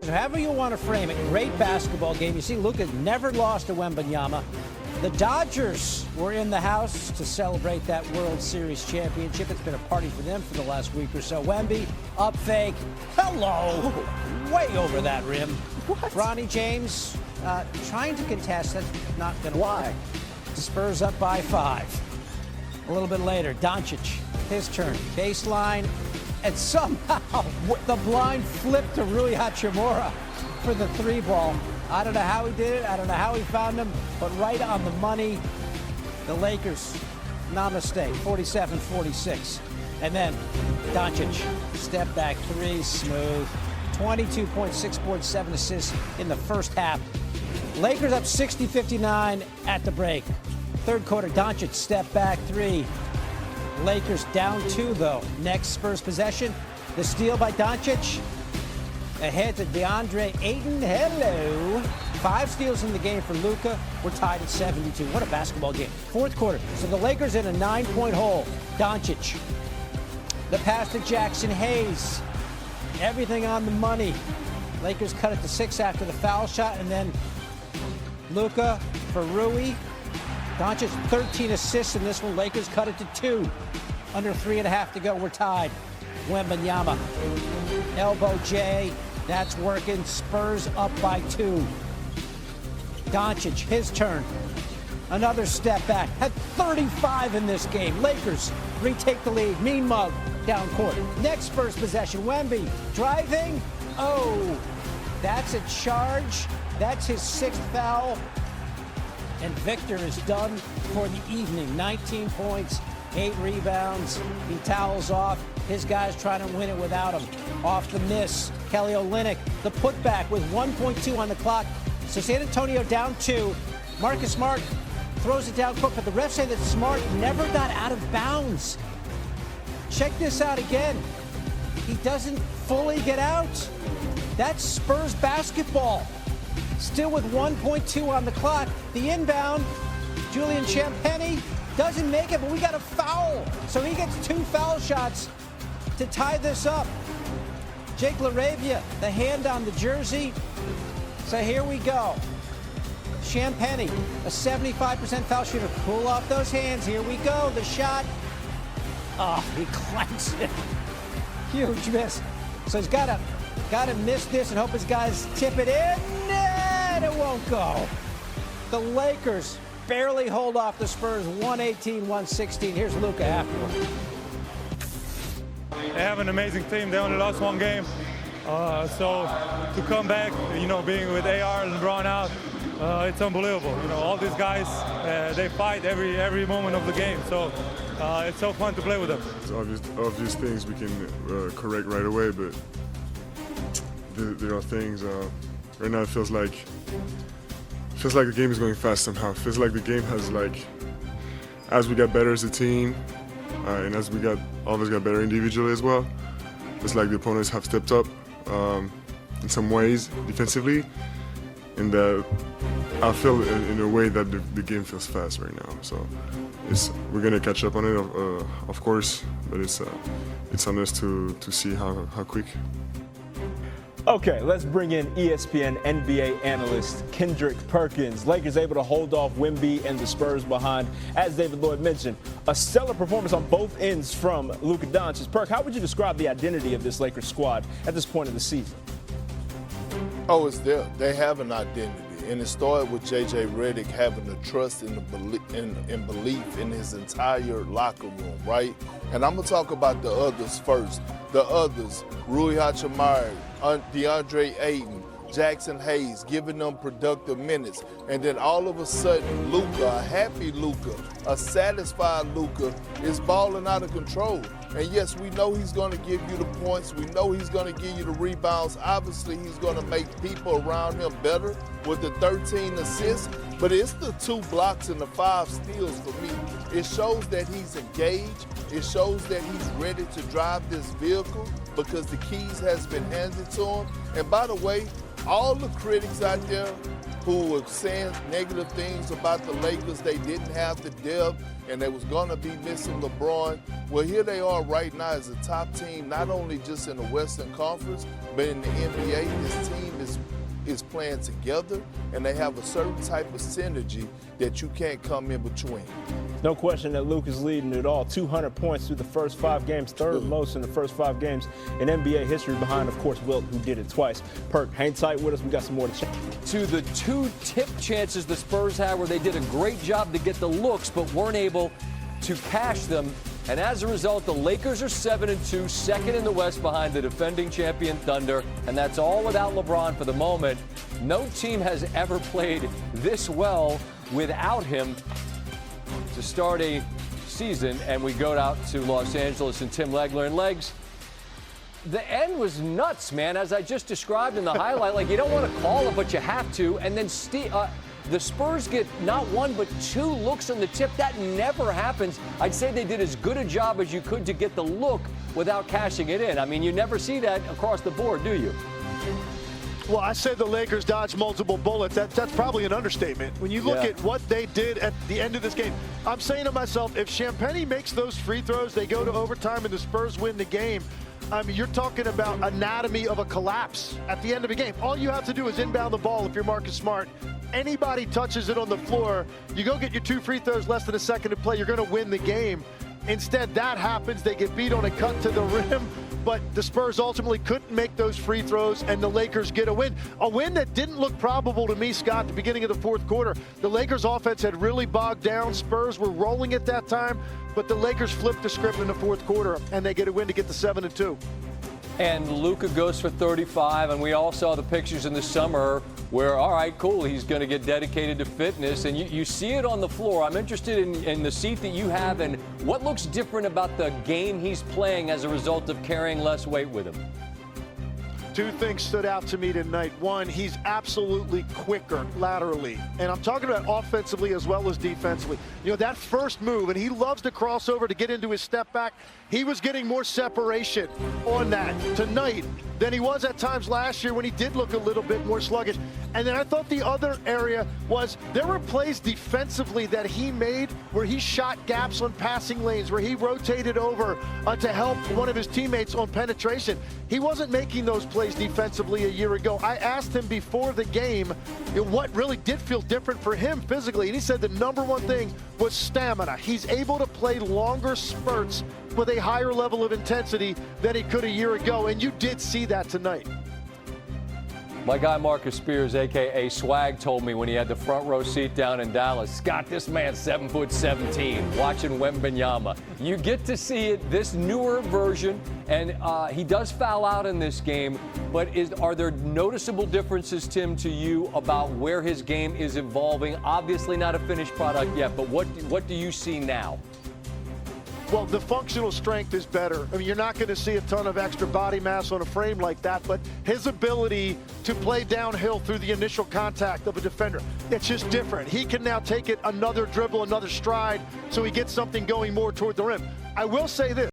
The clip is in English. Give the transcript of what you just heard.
However you want to frame it, great basketball game. You see, Luka never lost to Wembanyama. The Dodgers were in the house to celebrate that World Series championship. It's been a party for them for the last week or so. Wemby, up fake. Hello. Way over that rim. What? Bronny James trying to contest. That's not going to work. Why? Spurs up by 5. A little bit later, Doncic, his turn. Baseline. And somehow the blind flipped to Rui Hachimura for the 3-ball. I don't know how he did it. I don't know how he found him. But right on the money, the Lakers, namaste, 47-46. And then Doncic, step back 3, smooth. 22 points, 6 boards, 7 assists in the first half. Lakers up 60-59 at the break. Third quarter, Doncic, step back 3. Lakers down 2, though. Next Spurs possession, the steal by Doncic. Ahead to DeAndre Ayton. Hello. 5 steals in the game for Luka. We're tied at 72. What a basketball game. Fourth quarter. So the Lakers in a 9-point hole. Doncic. The pass to Jackson Hayes. Everything on the money. Lakers cut it to 6 after the foul shot. And then Luka for Rui. Doncic 13 assists in this one. Lakers cut it to 2. Under 3.5 to go. We're tied. Wembanyama. Elbow J. That's working. Spurs up by 2. Doncic, his turn. Another step back. Had 35 in this game. Lakers retake the lead. Mean mug down court. Next Spurs possession. Wemby driving. Oh, that's a charge. That's his 6th foul. And Victor is done for the evening. 19 points, 8 rebounds. He towels off. His guys trying to win it without him. Off the miss. Kelly Olynyk, the putback with 1.2 on the clock. So San Antonio down 2. Marcus Smart throws it down court, but the refs say that Smart never got out of bounds. Check this out again. He doesn't fully get out. That's Spurs basketball. Still with 1.2 on the clock. The inbound, Julian Champagnie doesn't make it, but we got a foul. So he gets 2 foul shots to tie this up. Jake LaRavia, the hand on the jersey. So here we go. Champagnie, a 75% foul shooter. Cool off those hands. Here we go. The shot. Oh, he clanks it. Huge miss. So he's got to miss this and hope his guys tip it in. And it won't go. The Lakers barely hold off the Spurs 118-116. Here's Luka afterward. They have an amazing team. They only lost 1 game. So to come back, being with AR and LeBron out, it's unbelievable. All these guys, they fight every moment of the game. So it's so fun to play with them. There's obvious things we can correct right away, but there are things. Right now, it feels like the game is going fast somehow. It feels like the game has as we got better as a team, and as we all of us got better individually as well. It's like the opponents have stepped up in some ways defensively, and I feel in a way that the game feels fast right now. So we're gonna catch up on it, of course, but it's on us to see how quick. Okay, let's bring in ESPN NBA analyst Kendrick Perkins. Lakers able to hold off Wemby and the Spurs behind. As David Lloyd mentioned, a stellar performance on both ends from Luka Doncic. Perk, how would you describe the identity of this Lakers squad at this point of the season? Oh, it's there. They have an identity. And it started with J.J. Redick having the trust and belief in his entire locker room, right? And I'm going to talk about the others first. The others, Rui Hachimura, DeAndre Ayton, Jackson Hayes, giving them productive minutes. And then all of a sudden, Luka, a happy Luka, a satisfied Luka, is balling out of control. And yes, we know he's going to give you the points. We know he's going to give you the rebounds. Obviously, he's going to make people around him better with the 13 assists. But it's the 2 blocks and the 5 steals for me. It shows that he's engaged. It shows that he's ready to drive this vehicle because the keys has been handed to him. And by the way, all the critics out there who were saying negative things about the Lakers, they didn't have the depth and they was going to be missing LeBron. Well, here they are right now as a top team, not only just in the Western Conference, but in the NBA. This team is playing together, and they have a certain type of synergy that you can't come in between. No question that Luke is leading it all. 200 points through the first 5 games, third most in the first 5 games in NBA history, behind, of course, Wilt, who did it twice. Perk, hang tight with us. We got some more to check. To the 2 tip chances the Spurs had where they did a great job to get the looks but weren't able to cash them. And as a result, the Lakers are 7-2, second in the West behind the defending champion Thunder. And that's all without LeBron for the moment. No team has ever played this well without him to start a season. And we go out to Los Angeles and Tim Legler. And Legs, the end was nuts, man, as I just described in the highlight. Like, you don't want to call it, but you have to. And then the Spurs get not 1 but 2 looks on the tip. That never happens. I'd say they did as good a job as you could to get the look without cashing it in. I mean, you never see that across the board, do you? Well, I said the Lakers dodged multiple bullets. That's probably an understatement. When you look at what they did at the end of this game, I'm saying to myself, if Champagnie makes those free throws, they go to overtime and the Spurs win the game. I mean, you're talking about anatomy of a collapse at the end of a game. All you have to do is inbound the ball if you're Marcus Smart. Anybody touches it on the floor, you go get your 2 free throws, less than a second to play, you're going to win the game. Instead, that happens. They get beat on a cut to the rim, but the Spurs ultimately couldn't make those free throws, and the Lakers get a win. A win that didn't look probable to me, Scott, at the beginning of the fourth quarter. The Lakers' offense had really bogged down. Spurs were rolling at that time, but the Lakers flipped the script in the fourth quarter, and they get a win to get to 7-2. And Luka goes for 35, and we all saw the pictures in the summer where, all right, cool, he's going to get dedicated to fitness, and you see it on the floor. I'm interested in the seat that you have and what looks different about the game he's playing as a result of carrying less weight with him. 2 things stood out to me tonight. One, he's absolutely quicker laterally. And I'm talking about offensively as well as defensively. You know, that first move, and he loves to cross over to get into his step back. He was getting more separation on that tonight than he was at times last year when he did look a little bit more sluggish. And then I thought the other area was there were plays defensively that he made where he shot gaps on passing lanes, where he rotated over to help one of his teammates on penetration. He wasn't making those plays defensively a year ago. I asked him before the game what really did feel different for him physically, and he said the number 1 thing was stamina. He's able to play longer spurts with a higher level of intensity than he could a year ago, and you did see that tonight. My guy Marcus Spears, a.k.a. Swag, told me when he had the front row seat down in Dallas, Scott, this man's 7'17", watching Wembanyama. You get to see it, this newer version, and he does foul out in this game, but are there noticeable differences, Tim, to you about where his game is evolving? Obviously not a finished product yet, but what do you see now? Well, the functional strength is better. I mean, you're not going to see a ton of extra body mass on a frame like that, but his ability to play downhill through the initial contact of a defender, it's just different. He can now take it another dribble, another stride, so he gets something going more toward the rim. I will say this.